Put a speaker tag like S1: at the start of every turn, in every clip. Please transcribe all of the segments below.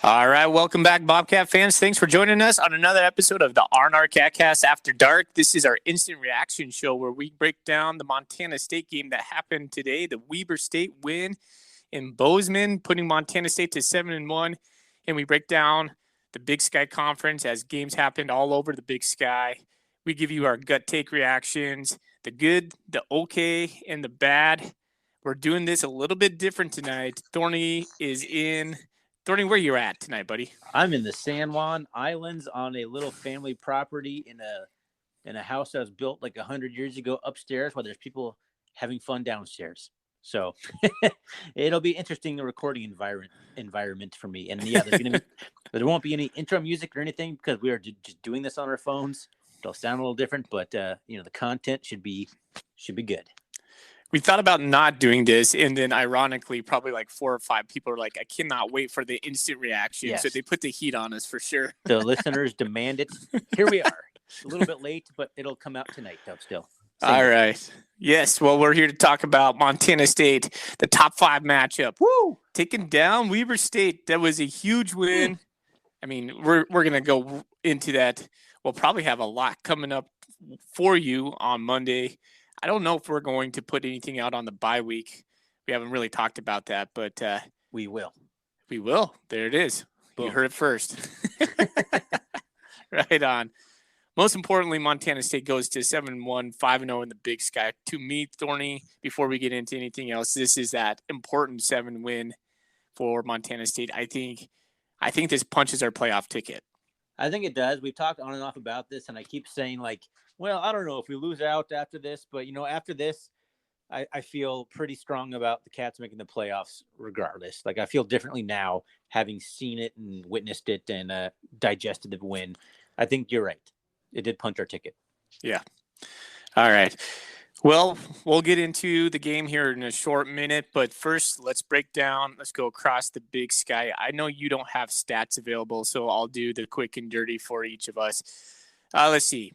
S1: All right, welcome back, Bobcat fans. Thanks for joining us on another episode of the R&R Catcast After Dark. This is our instant reaction show where we break down the Montana State game that happened today, the Weber State win in Bozeman, putting Montana State to 7-1, and we break down the Big Sky Conference as games happened all over the Big Sky. We give you our gut take reactions, the good, the okay, and the bad. We're doing this a little bit different tonight. Thorny, where you at tonight, buddy?
S2: I'm in the San Juan Islands on a little family property in a house that was built like 100 years ago upstairs, while there's people having fun downstairs. So it'll be interesting, the recording environment for me. And yeah, there won't be any intro music or anything because we are just doing this on our phones. It'll sound a little different, but the content should be good.
S1: We thought about not doing this, and then ironically, probably like 4 or 5 people are like, I cannot wait for the instant reaction. Yes. So they put the heat on us for sure.
S2: The listeners demand it. Here we are. A little bit late, but it'll come out tonight, though, still.
S1: All right. Yes, well, we're here to talk about Montana State, the top 5 matchup. Woo! Taking down Weber State. That was a huge win. I mean, we're going to go into that. We'll probably have a lot coming up for you on Monday. I don't know if we're going to put anything out on the bye week. We haven't really talked about that, but
S2: we will.
S1: We will. There it is. Boom. You heard it first. Right on. Most importantly, Montana State goes to 7-1, 5-0 in the Big Sky. To me, Thorny, before we get into anything else, this is that important 7 win for Montana State. I think this punches our playoff ticket.
S2: I think it does. We've talked on and off about this, and I keep saying, well, I don't know if we lose out after this, but, after this, I feel pretty strong about the Cats making the playoffs regardless. I feel differently now, having seen it and witnessed it and digested the win. I think you're right. It did punch our ticket.
S1: Yeah. All right. Well, we'll get into the game here in a short minute, but first, let's go across the Big Sky. I know you don't have stats available, so I'll do the quick and dirty for each of us. Let's see.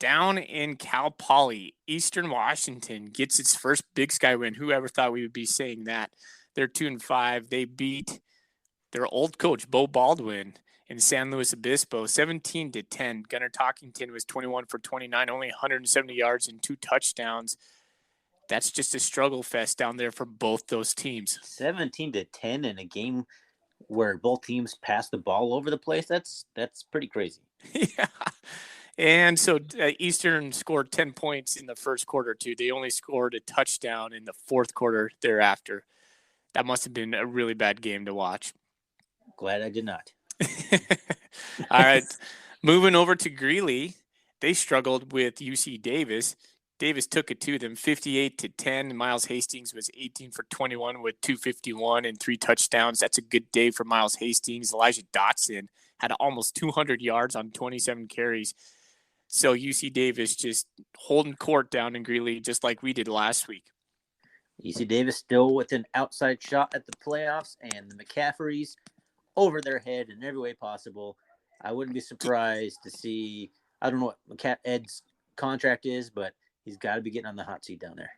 S1: Down in Cal Poly, Eastern Washington gets its first Big Sky win. Whoever thought we would be saying that? They're 2-5. They beat their old coach, Bo Baldwin, in San Luis Obispo, 17-10. Gunnar Talkington was 21 for 29, only 170 yards and 2 touchdowns. That's just a struggle fest down there for both those teams.
S2: 17-10 in a game where both teams pass the ball over the place. That's pretty crazy.
S1: Yeah. And so Eastern scored 10 points in the first quarter, too. They only scored a touchdown in the fourth quarter thereafter. That must have been a really bad game to watch.
S2: Glad I did not.
S1: All right. Moving over to Greeley, they struggled with UC Davis. Davis took it to them 58-10. Miles Hastings was 18 for 21 with 251 and 3 touchdowns. That's a good day for Miles Hastings. Elijah Dotson had almost 200 yards on 27 carries. So UC Davis just holding court down in Greeley just like we did last week.
S2: UC Davis still with an outside shot at the playoffs, and the McCaffreys over their head in every way possible. I wouldn't be surprised to see, I don't know what Ed's contract is, but he's got to be getting on the hot seat down there.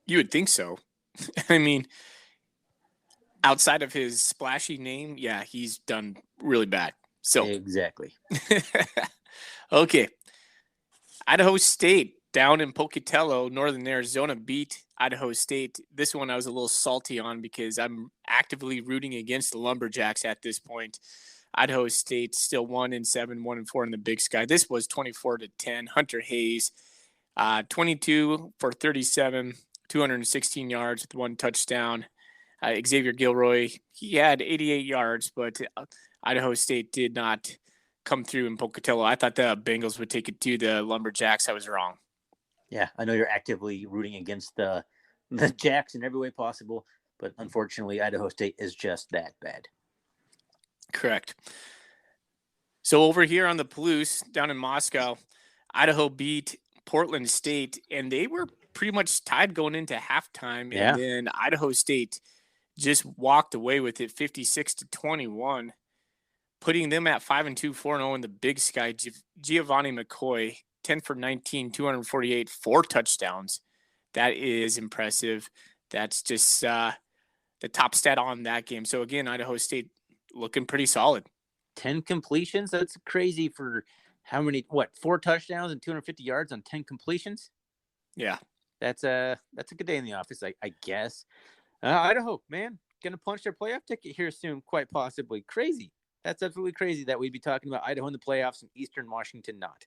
S1: You would think so. I mean, outside of his splashy name, yeah, he's done really bad. So
S2: exactly.
S1: Okay. Idaho State down in Pocatello, Northern Arizona beat Idaho State. This one I was a little salty on because I'm actively rooting against the Lumberjacks at this point. Idaho State still 1-7, 1-4 in the Big Sky. This was 24-10. Hunter Hayes, 22 for 37, 216 yards with 1 touchdown. Xavier Gilroy, he had 88 yards, but Idaho State did not come through in Pocatello. I thought the Bengals would take it to the Lumberjacks. I was wrong.
S2: Yeah, I know you're actively rooting against the Jacks in every way possible, but unfortunately, Idaho State is just that bad.
S1: Correct. So over here on the Palouse, down in Moscow, Idaho beat Portland State, and they were pretty much tied going into halftime.
S2: Yeah.
S1: And then Idaho State just walked away with it 56-21. Putting them at 5-2, 4-0 in the Big Sky. Giovanni McCoy, 10 for 19, 248, 4 touchdowns. That is impressive. That's just the top stat on that game. So, again, Idaho State looking pretty solid.
S2: 10 completions. That's crazy for how many? 4 touchdowns and 250 yards on 10 completions.
S1: Yeah,
S2: that's a good day in the office, I guess. Idaho, man, gonna punch their playoff ticket here soon, quite possibly. Crazy. That's absolutely crazy that we'd be talking about Idaho in the playoffs and Eastern Washington not.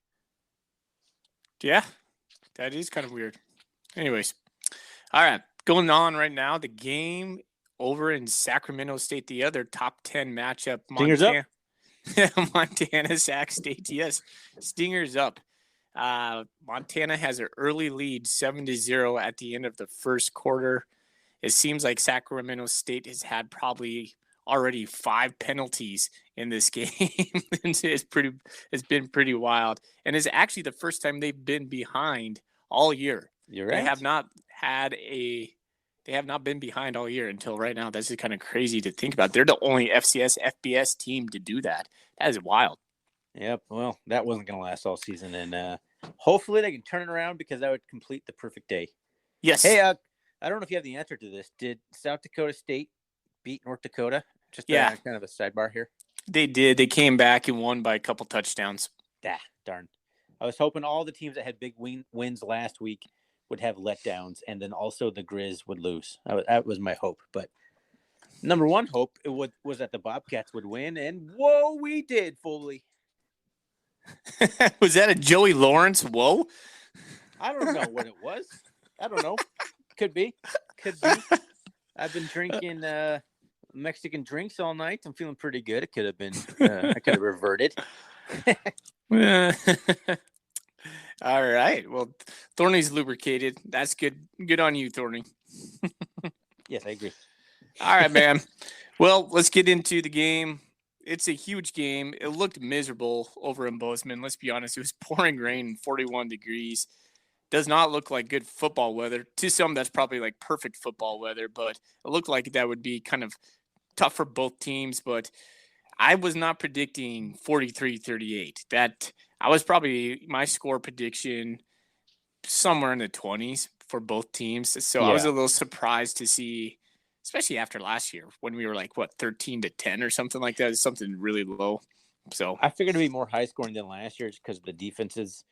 S1: Yeah, that is kind of weird. Anyways, all right, going on right now, the game over in Sacramento State, the other top 10 matchup.
S2: Stingers up.
S1: Montana, Sac State, yes, Stingers up. Montana has an early lead, 7-0 at the end of the first quarter. It seems like Sacramento State has had probably already 5 penalties in this game. It's been pretty wild, and it's actually the first time they've been behind all year.
S2: You're right.
S1: They have not been behind all year until right now. That's just kind of crazy to think about. They're the only FCS FBS team to do that. That is wild.
S2: Yep. Well, that wasn't going to last all season, and hopefully they can turn it around because that would complete the perfect day.
S1: Yes.
S2: Hey, I don't know if you have the answer to this. Did South Dakota State beat North Dakota? Just kind of a sidebar here.
S1: They did. They came back and won by a couple touchdowns.
S2: Darn. I was hoping all the teams that had big wins last week would have letdowns, and then also the Grizz would lose. That was my hope. But number one hope was that the Bobcats would win, and whoa, we did, Foley.
S1: Was that a Joey Lawrence? Whoa.
S2: I don't know what it was. I don't know. Could be. I've been drinking Mexican drinks all night. I'm feeling pretty good. It could have been. I could have reverted.
S1: All right. Well, Thorny's lubricated. That's good. Good on you, Thorny.
S2: Yes, I agree.
S1: All right, man. Well, let's get into the game. It's a huge game. It looked miserable over in Bozeman. Let's be honest. It was pouring rain and 41 degrees. Does not look like good football weather. To some, that's probably like perfect football weather, but it looked like that would be kind of tough for both teams. But I was not predicting 43-38. That I was probably my score prediction somewhere in the 20s for both teams. So I was a little surprised to see, especially after last year when we were like 13-10 or something like that. It's something really low. So
S2: I figured it'd be more high scoring than last year just because the defenses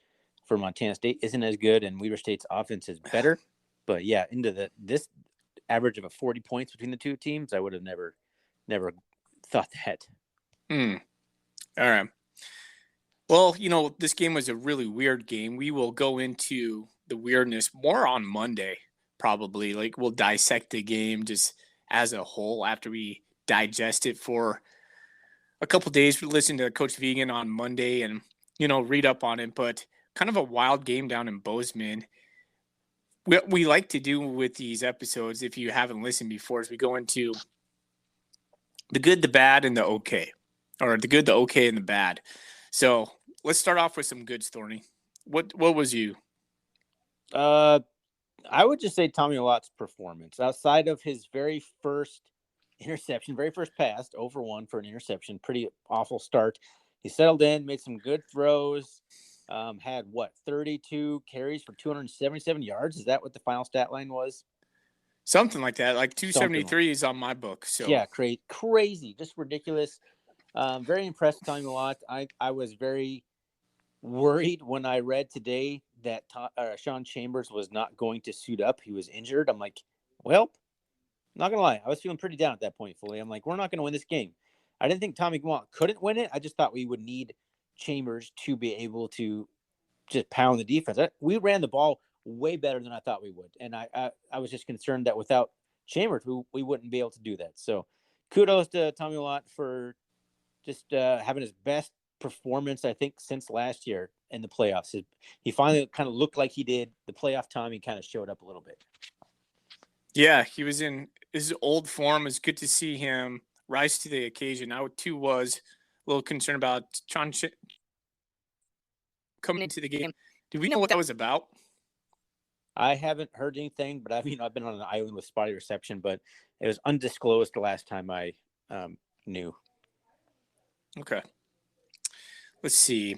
S2: for Montana State isn't as good and Weber State's offense is better. But yeah, into this average of 40 points between the two teams, I would have never thought that.
S1: All right. Well, this game was a really weird game. We will go into the weirdness more on Monday, probably. Like, we'll dissect the game just as a whole after we digest it for a couple days. We listen to Coach Vegan on Monday and, read up on it. But kind of a wild game down in Bozeman. What we like to do with these episodes, if you haven't listened before, is we go into the good, the bad, and the okay. Or the good, the okay, and the bad. So let's start off with some goods, Thorny. What was you?
S2: I would just say Tommy Lott's performance. Outside of his very first interception, very first pass, over one for an interception, pretty awful start. He settled in, made some good throws, had 32 carries for 277 yards. Is that what the final stat line was?
S1: Something like that. Like 273 is on my book. So
S2: yeah, crazy, just ridiculous. Very impressed with Tommy Lott. I was very worried when I read today that Sean Chambers was not going to suit up. He was injured. I'm like, well, not going to lie. I was feeling pretty down at that point, fully. I'm like, we're not going to win this game. I didn't think Tommy Lott couldn't win it. I just thought we would need Chambers to be able to just pound the defense. We ran the ball way better than I thought we would. And I was just concerned that without Chambers, we wouldn't be able to do that. So kudos to Tommy Lott for just having his best performance, I think, since last year in the playoffs. He finally kind of looked like he did. The playoff Tommy kind of showed up a little bit.
S1: Yeah, he was in his old form. It's good to see him rise to the occasion. I, too, was a little concerned about Sean coming into the game. Do we know what that was about?
S2: I haven't heard anything, but I've been on an island with spotty reception, but it was undisclosed the last time I knew.
S1: Okay. Let's see.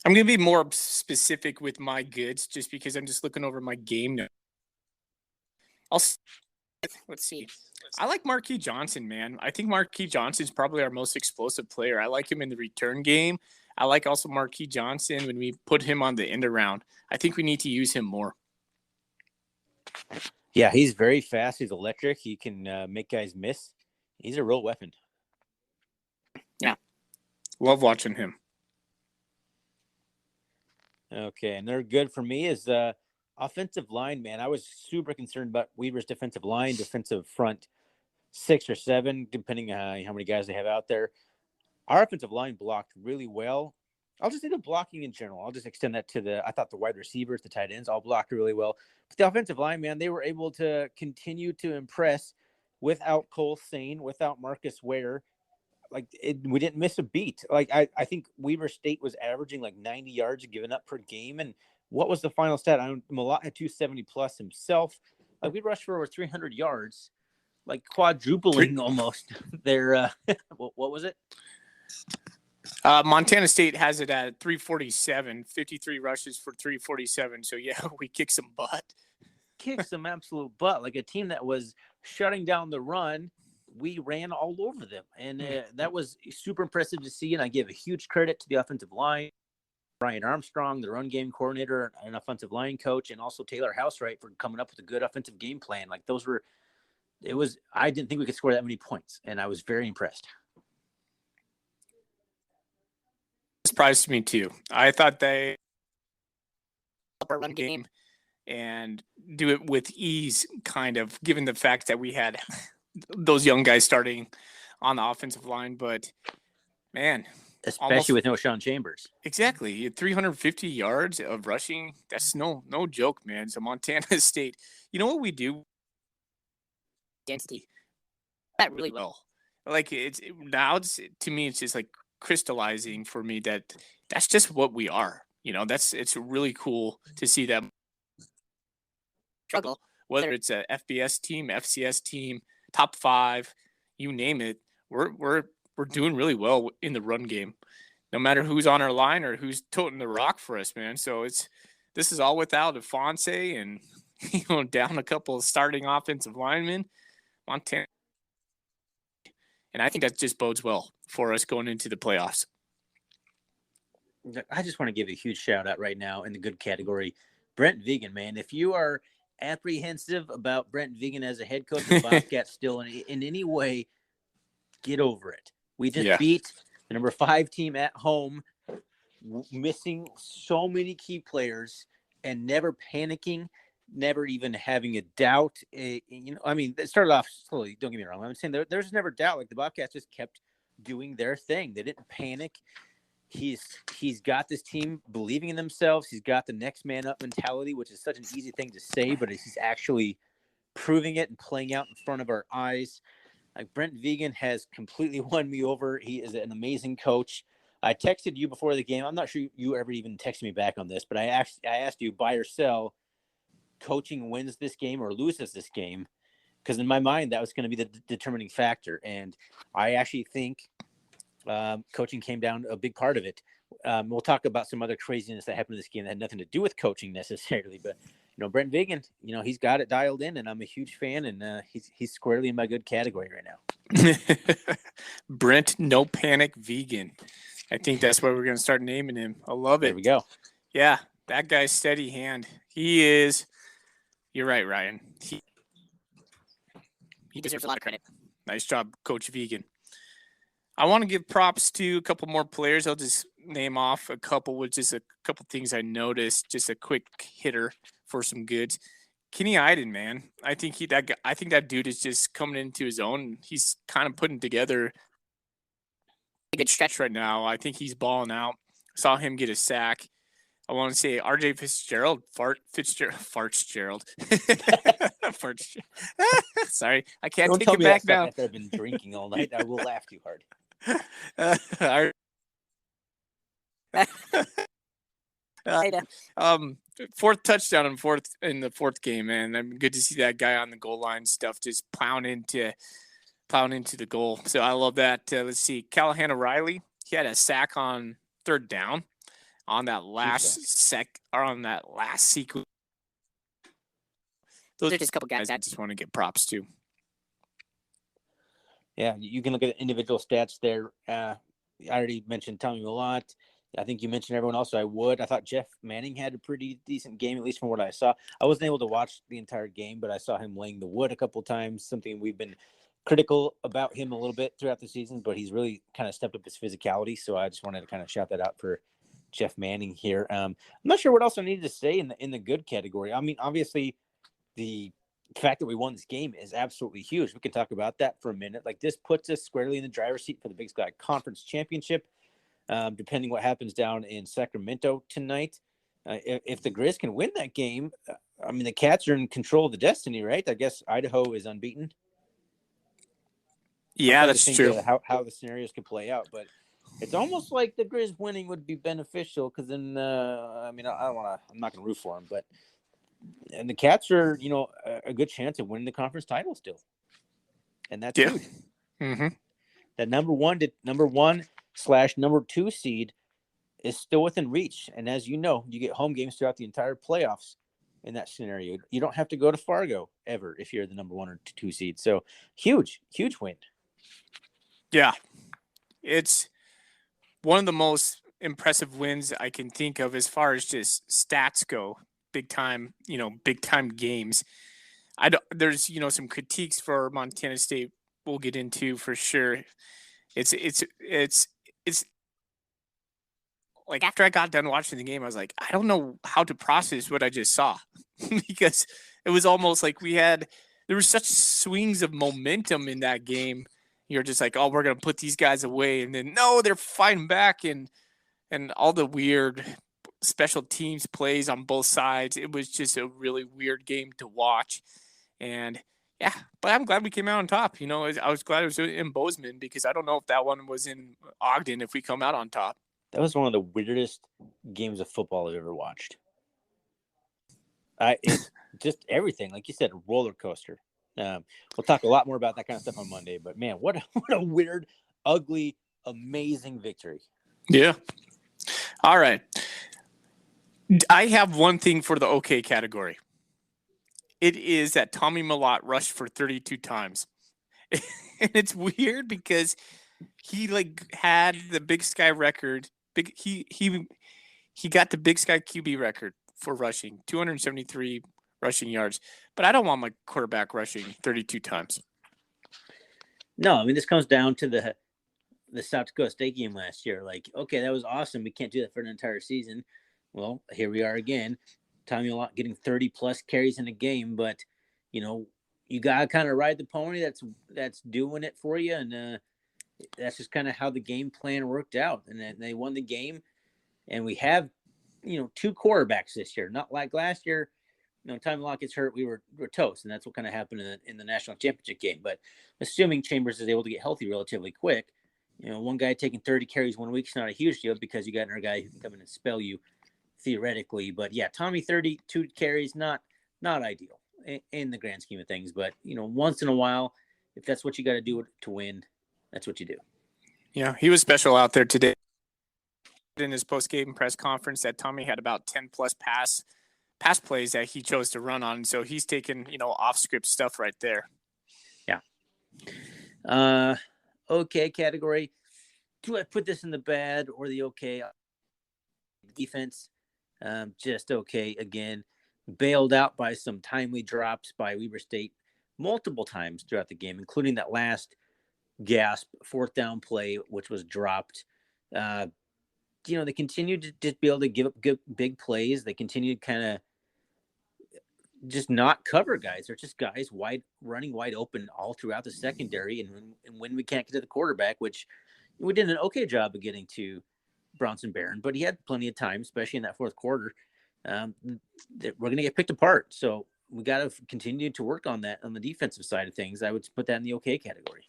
S1: I'm going to be more specific with my goods just because I'm just looking over my game notes. Let's see. I like Marquis Johnson, man. I think Marquis Johnson is probably our most explosive player. I like him in the return game. I like also Marquis Johnson when we put him on the end around. I think we need to use him more.
S2: Yeah, he's very fast. He's electric. He can make guys miss. He's a real weapon.
S1: Yeah. Love watching him.
S2: Okay, and they're good for me is offensive line, man. I was super concerned about Weaver's defensive line, defensive front 6 or 7, depending on how many guys they have out there. Our offensive line blocked really well. I'll just say the blocking in general. I'll just extend that to I thought the wide receivers, the tight ends, all blocked really well. But the offensive line, man, they were able to continue to impress without Cole Sane, without Marcus Ware. We didn't miss a beat. I think Weaver State was averaging like 90 yards given up per game. And what was the final stat? Malott had 270 plus himself. Like we rushed for over 300 yards, like quadrupling almost their, what was it?
S1: Montana State has it at 347, 53 rushes for 347. So, yeah, we kicked some butt.
S2: Kicked some absolute butt. Like a team that was shutting down the run, we ran all over them. And that was super impressive to see. And I give a huge credit to the offensive line, Brian Armstrong, the run game coordinator and offensive line coach, and also Taylor Housewright for coming up with a good offensive game plan. Like I didn't think we could score that many points. And I was very impressed.
S1: Surprised me too. I thought they run game and do it with ease, kind of, given the fact that we had those young guys starting on the offensive line. But man,
S2: especially with no Sean Chambers.
S1: Exactly. 350 yards of rushing. That's no joke, man. So Montana State, you know what we do? Density. That really well. Like to me, it's just like crystallizing for me that's just what we are. It's really cool to see them struggle, whether it's a FBS team, FCS team, top 5, you name it. We're doing really well in the run game, no matter who's on our line or who's toting the rock for us, man. So this is all without Afonso and down a couple of starting offensive linemen, Montana. And I think that just bodes well for us going into the playoffs.
S2: I just want to give a huge shout out right now in the good category. Brent Vigen, man. If you are apprehensive about Brent Vigen as a head coach of the Bobcats still in any way, get over it. We just beat the number 5 team at home, missing so many key players and never panicking, never even having a doubt. It started off slowly. Don't get me wrong. I'm saying there's never doubt. Like the Bobcats just kept doing their thing. They didn't panic. He's got this team believing in themselves. He's got the next man up mentality, which is such an easy thing to say, but he's actually proving it and playing out in front of our eyes. Like Brent Vigen has completely won me over. He is an amazing coach. I texted you before the game. I'm not sure you ever even texted me back on this, but I asked you, buy or sell, coaching wins this game or loses this game, because in my mind that was going to be the determining factor. And I actually think coaching came down a big part of it. We'll talk about some other craziness that happened in this game that had nothing to do with coaching necessarily, but Brent Vigen, he's got it dialed in, and I'm a huge fan, and he's squarely in my good category right now.
S1: Brent No Panic Vigen. I think that's what we're going to start naming him. I love it.
S2: There we go.
S1: Yeah, that guy's steady hand. He is. You're right, Ryan. He deserves a lot of credit. Nice job, Coach Vigen. I want to give props to a couple more players. I'll just name off a couple with just a couple things I noticed. Just a quick hitter for some goods. Kenny Iden, man. I think that dude is just coming into his own. He's kind of putting together a good stretch right now. I think he's balling out. Saw him get a sack. I want to say R.J. Fitzgerald. Sorry, I can't take it back now.
S2: After I've been drinking all night, I will laugh too hard.
S1: Fourth touchdown in the fourth game, man. I'm good to see that guy on the goal line stuff, just plowing into the goal. So I love that. Let's see, Callahan O'Reilly. He had a sack on third down on that last sequence. those are just a couple guys I just want to give props to.
S2: Yeah, you can look at individual stats there. I already mentioned Tommy Millott. I think you mentioned everyone else, so I would. I thought Jeff Manning had a pretty decent game, at least from what I saw. I wasn't able to watch the entire game, but I saw him laying the wood a couple times, something we've been critical about him a little bit throughout the season, but he's really kind of stepped up his physicality, so I just wanted to kind of shout that out for Jeff Manning here. I'm not sure what else I needed to say in the good category. I mean, obviously, the fact that we won this game is absolutely huge. We can talk about that for a minute. Like, this puts us squarely in the driver's seat for the Big Sky Conference Championship. Depending what happens down in Sacramento tonight. If the Grizz can win that game, I mean, the Cats are in control of the destiny, right? I guess Idaho is unbeaten.
S1: Yeah, that's true.
S2: How the scenarios could play out, but it's almost like the Grizz winning would be beneficial because then, I mean, I'm not going to root for them, but and the Cats are, a good chance of winning the conference title still, and that's huge.
S1: Mm-hmm.
S2: That number 1/number 2 seed is still within reach. And as you know, you get home games throughout the entire playoffs in that scenario. You don't have to go to Fargo ever if you're the number 1 or 2 seed. So huge win.
S1: Yeah. It's one of the most impressive wins I can think of as far as just stats go. Big time games. There's, some critiques for Montana State we'll get into for sure. It's like, after I got done watching the game, I was like, I don't know how to process what I just saw because it was almost like there were such swings of momentum in that game. You're just like, oh, we're going to put these guys away. And then, no, they're fighting back and all the weird special teams plays on both sides. It was just a really weird game to watch. And yeah, but I'm glad we came out on top. I was glad it was in Bozeman because I don't know if that one was in Ogden if we come out on top.
S2: That was one of the weirdest games of football I've ever watched. It's just everything, like you said, a roller coaster. We'll talk a lot more about that kind of stuff on Monday. But man, what a weird, ugly, amazing victory.
S1: Yeah. All right. I have one thing for the okay category. It is that Tommy Millott rushed for 32 times. And it's weird because he had the Big Sky record. He got the Big Sky QB record for rushing, 273 rushing yards. But I don't want my quarterback rushing 32 times.
S2: No, I mean, this comes down to the South Dakota State game last year. Like, okay, that was awesome. We can't do that for an entire season. Well, here we are again. Tommy Millott getting 30-plus carries in a game, but, you got to kind of ride the pony that's doing it for you, and that's just kind of how the game plan worked out. And then they won the game, and we have, 2 quarterbacks this year. Not like last year. Tommy Millott gets hurt, we're toast, and that's what kind of happened in the national championship game. But assuming Chambers is able to get healthy relatively quick, one guy taking 30 carries 1 week is not a huge deal because you got another guy who can come in and spell you theoretically. But yeah, Tommy 32 carries, not ideal in the grand scheme of things. But once in a while, if that's what you got to do to win, that's what you do.
S1: Yeah, he was special out there today. In his post-game press conference, that Tommy had about 10-plus pass plays that he chose to run on. So he's taking, off-script stuff right there.
S2: Yeah. Okay category. Do I put this in the bad or the okay? Defense, just okay again. Bailed out by some timely drops by Weber State multiple times throughout the game, including that last gasp 4th down play, which was dropped. They continue to just be able to give up good big plays. They continue to kind of just not cover guys. They're just guys running wide open all throughout the secondary. And when we can't get to the quarterback, which we did an okay job of getting to Bronson Barron, but he had plenty of time, especially in that 4th quarter. We're going to get picked apart. So we got to continue to work on that on the defensive side of things. I would put that in the okay category.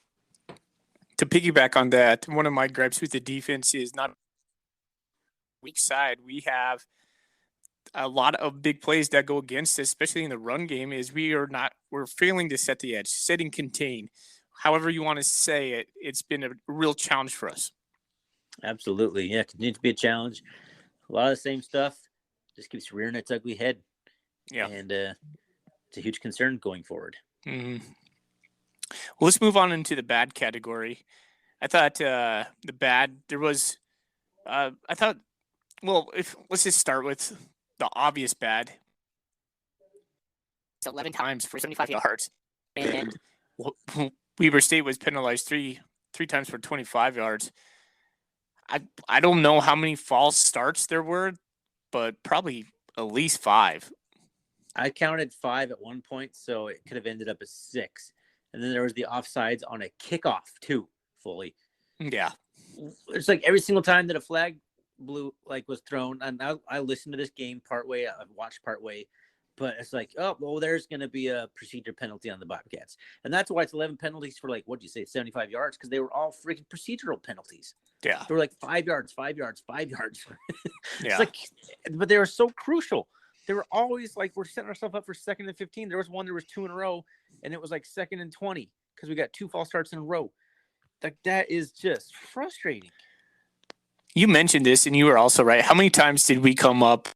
S1: To piggyback on that, one of my gripes with the defense is not weak side. We have a lot of big plays that go against us, especially in the run game, is we're failing to set the edge, setting contain. However you want to say it, it's been a real challenge for us.
S2: Absolutely. Yeah, continues to be a challenge. A lot of the same stuff just keeps rearing its ugly head.
S1: Yeah.
S2: And it's a huge concern going forward.
S1: Mm-hmm. Well, let's move on into the bad category. I thought the bad there was. I thought. Well, if let's just start with the obvious bad. It's 11 times for 75 yards, and Weber State was penalized three times for 25 yards. I don't know how many false starts there were, but probably at least 5.
S2: I counted 5 at one point, so it could have ended up as 6. And then there was the offsides on a kickoff too, fully.
S1: Yeah.
S2: It's like every single time that a flag was thrown, and I listened to this game partway, I've watched partway, but it's like, oh, well, there's going to be a procedure penalty on the Bobcats. And that's why it's 11 penalties for 75 yards, because they were all freaking procedural penalties.
S1: Yeah.
S2: They were 5 yards, 5 yards, 5 yards.
S1: Yeah.
S2: But they were so crucial. They were always we're setting ourselves up for 2nd and 15. There was 2 in a row, and it was 2nd and 20 because we got 2 false starts in a row. That is just frustrating.
S1: You mentioned this, and you were also right. How many times did we come up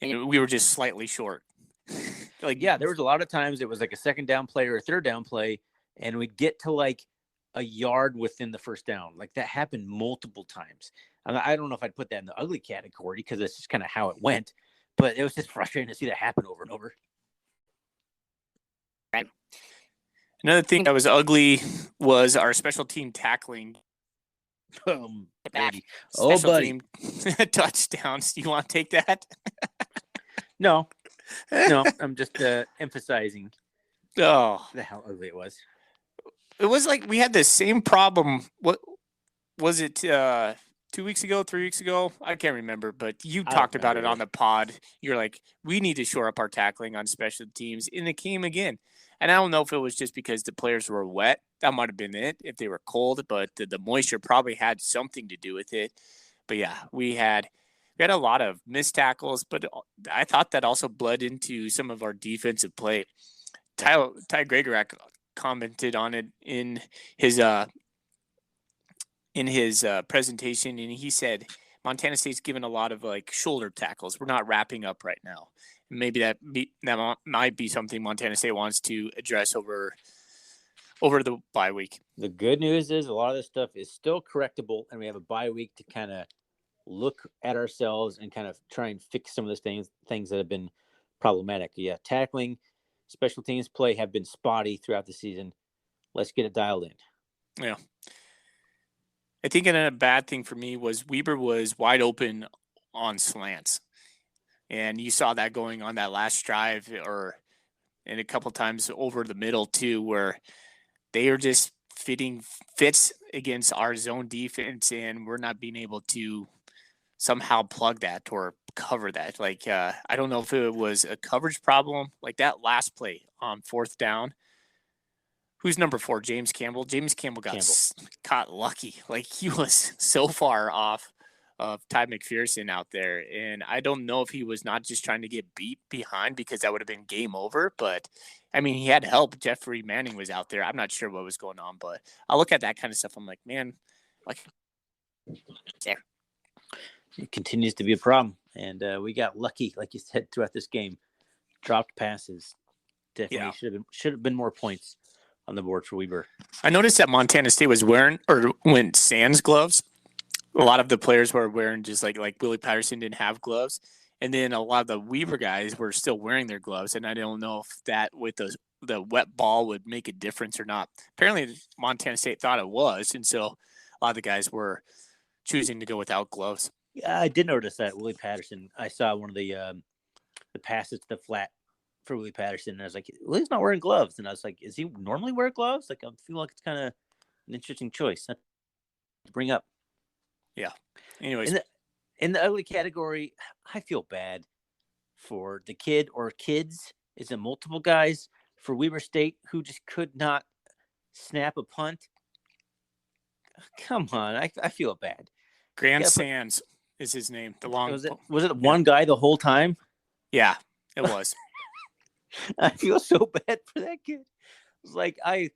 S1: and we were just slightly short?
S2: There was a lot of times it was a 2nd down play or a 3rd down play, and we'd get to a yard within the 1st down. That happened multiple times. I don't know if I'd put that in the ugly category because that's just kind of how it went, but it was just frustrating to see that happen over and over.
S1: Right. Another thing that was ugly was our special team tackling.
S2: Buddy.
S1: Touchdowns. Do you want to take that?
S2: No, I'm just emphasizing
S1: how
S2: ugly it was.
S1: It was we had the same problem. What was it? 2 weeks ago, 3 weeks ago? I can't remember, but you talked about it on the pod. You're like, we need to shore up our tackling on special teams, and it came again. And I don't know if it was just because the players were wet. That might have been it if they were cold, but the moisture probably had something to do with it. But yeah, we had a lot of missed tackles, but I thought that also bled into some of our defensive play. Ty Gregorak commented on it in his presentation, and he said Montana State's given a lot of shoulder tackles. We're not wrapping up right now. Maybe that might be something Montana State wants to address over the bye week.
S2: The good news is a lot of this stuff is still correctable, and we have a bye week to kind of look at ourselves and kind of try and fix some of those things that have been problematic. Yeah, tackling, special teams play have been spotty throughout the season. Let's get it dialed in.
S1: Yeah. I think a bad thing for me was Weber was wide open on slants. And you saw that going on that last drive and a couple times over the middle too, where they are just fits against our zone defense, and we're not being able to somehow plug that or cover that. I don't know if it was a coverage problem, that last play on 4th down. Who's number 4? James Campbell. James Campbell got caught lucky. He was so far off of Ty McPherson out there. And I don't know if he was not just trying to get beat behind, because that would have been game over. But, I mean, he had help. Jeffrey Manning was out there. I'm not sure what was going on. But I look at that kind of stuff. I'm like, man, there.
S2: It continues to be a problem. And we got lucky, like you said, throughout this game. Dropped passes. Definitely should have been more points on the board for Weber.
S1: I noticed that Montana State was went sans gloves. A lot of the players were wearing just like Willie Patterson didn't have gloves. And then a lot of the Weber guys were still wearing their gloves. And I don't know if that with the wet ball would make a difference or not. Apparently Montana State thought it was. And so a lot of the guys were choosing to go without gloves.
S2: Yeah, I did notice that Willie Patterson. I saw one of the passes to the flat for Willie Patterson, and I was like, Willie's not wearing gloves. And I was like, is he normally wear gloves? I feel like it's kind of an interesting choice to bring up.
S1: Yeah. Anyways,
S2: in the ugly category, I feel bad for the kid or kids. Is it multiple guys for Weber State who just could not snap a punt? Come on, I feel bad.
S1: Grant Sands is his name. The long
S2: was it one guy the whole time?
S1: Yeah, it was.
S2: I feel so bad for that kid. It was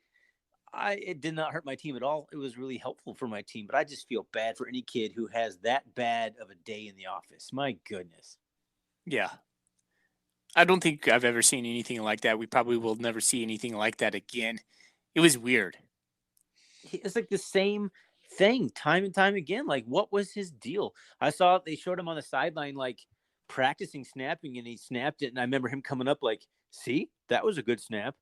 S2: it did not hurt my team at all. It was really helpful for my team, but I just feel bad for any kid who has that bad of a day in the office. My goodness.
S1: Yeah. I don't think I've ever seen anything like that. We probably will never see anything like that again. It was weird.
S2: It's like the same thing time and time again. Like, what was his deal? I saw they showed him on the sideline, like practicing snapping, and he snapped it. And I remember him coming up, like, "See, that was a good snap."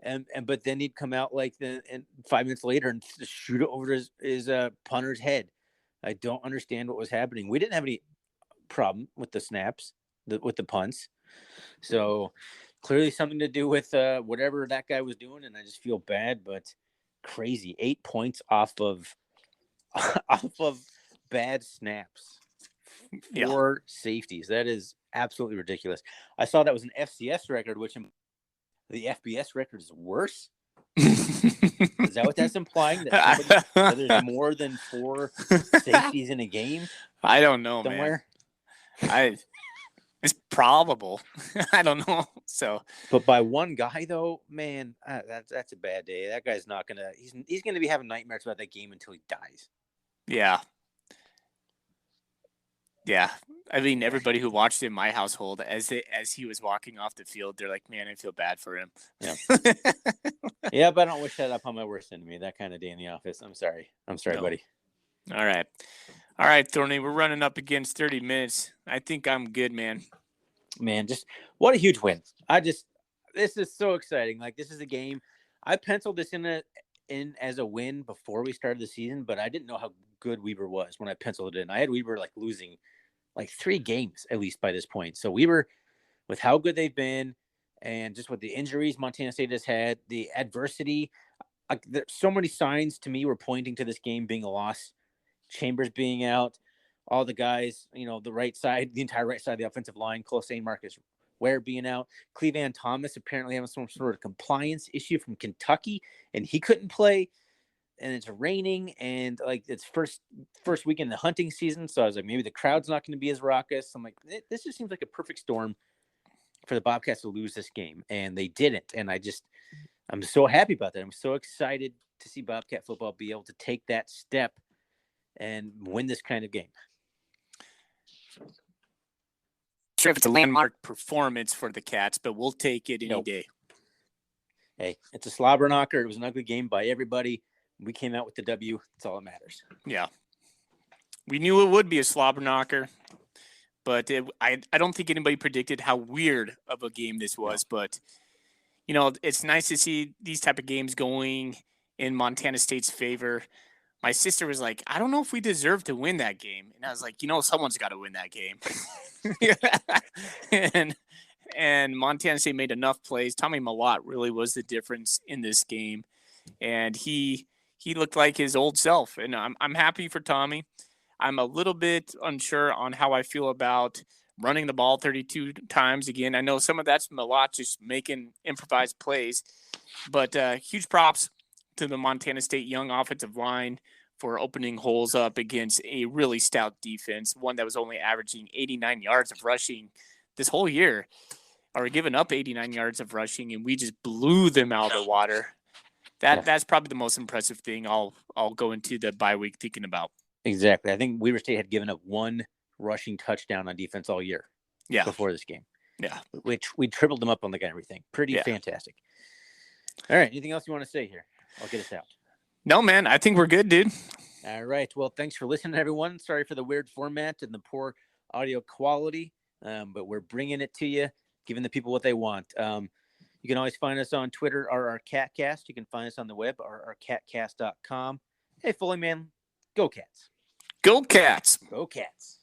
S2: And but then he'd come out like and 5 minutes later and just shoot it over his punter's head. I don't understand what was happening. We didn't have any problem with the snaps, with the punts. So clearly something to do with whatever that guy was doing, and I just feel bad, but crazy. 8 points off of bad snaps.
S1: Yeah.
S2: 4 safeties. That is absolutely ridiculous. I saw that was an FCS record, which the FBS record is worse. Is that what that's implying? That there's more than 4 safeties in a game?
S1: I don't know,
S2: somewhere?
S1: Man. It's probable. I don't know. So,
S2: but by one guy though, man, that's a bad day. That guy's not gonna. He's gonna be having nightmares about that game until he dies.
S1: Yeah. Yeah. I mean, everybody who watched in my household as he was walking off the field, they're like, "Man, I feel bad for him."
S2: Yeah. Yeah, but I don't wish that upon my worst enemy. That kind of day in the office. I'm sorry, no. Buddy.
S1: All right, Thorny. We're running up against 30 minutes. I think I'm good, man.
S2: Man, just what a huge win! This is so exciting. Like, this is a game. I penciled this in as a win before we started the season, but I didn't know how good Weber was when I penciled it in. I had Weber like losing like 3 games at least by this point. So Weber, with how good they've been and just with the injuries Montana State has had, the adversity, there's so many signs to me were pointing to this game being a loss. Chambers being out, all the guys, the right side, the entire right side of the offensive line, Close Marcus Ware being out, Cleveland Thomas apparently having some sort of compliance issue from Kentucky, and he couldn't play. And it's raining, and like it's first week in the hunting season, so I was like, maybe the crowd's not going to be as raucous. I'm like, this just seems like a perfect storm for the Bobcats to lose this game, and they didn't. And I'm so happy about that. I'm so excited to see Bobcat football be able to take that step and win this kind of game.
S1: Sure, if it's a landmark performance for the Cats, but we'll take it any day.
S2: Hey, it's a slobber knocker. It was an ugly game by everybody. We came out with the W. That's all that matters.
S1: Yeah. We knew it would be a slobber knocker, but I don't think anybody predicted how weird of a game this was. But, it's nice to see these type of games going in Montana State's favor. My sister was like, I don't know if we deserve to win that game. And I was like, someone's got to win that game. and Montana State made enough plays. Tommy Malott really was the difference in this game. And he looked like his old self. And I'm happy for Tommy. I'm a little bit unsure on how I feel about running the ball 32 times again. I know some of that's Malott just making improvised plays. But huge props to the Montana State young offensive line for opening holes up against a really stout defense, one that was only averaging 89 yards of rushing this whole year, or giving up 89 yards of rushing, and we just blew them out of the water. That's probably the most impressive thing I'll go into the bye week thinking about.
S2: Exactly. I think Weber State had given up 1 rushing touchdown on defense all year.
S1: Yeah.
S2: Before this game.
S1: Yeah.
S2: Which we tripled them up on everything. Pretty fantastic. All right. Anything else you want to say here? I'll get us out.
S1: No, man. I think we're good, dude.
S2: All right. Well, thanks for listening, everyone. Sorry for the weird format and the poor audio quality, but we're bringing it to you, giving the people what they want. You can always find us on Twitter or our CatCast. You can find us on the web or our catcast.com. Hey, Foley man, go Cats.
S1: Go Cats.
S2: Go Cats.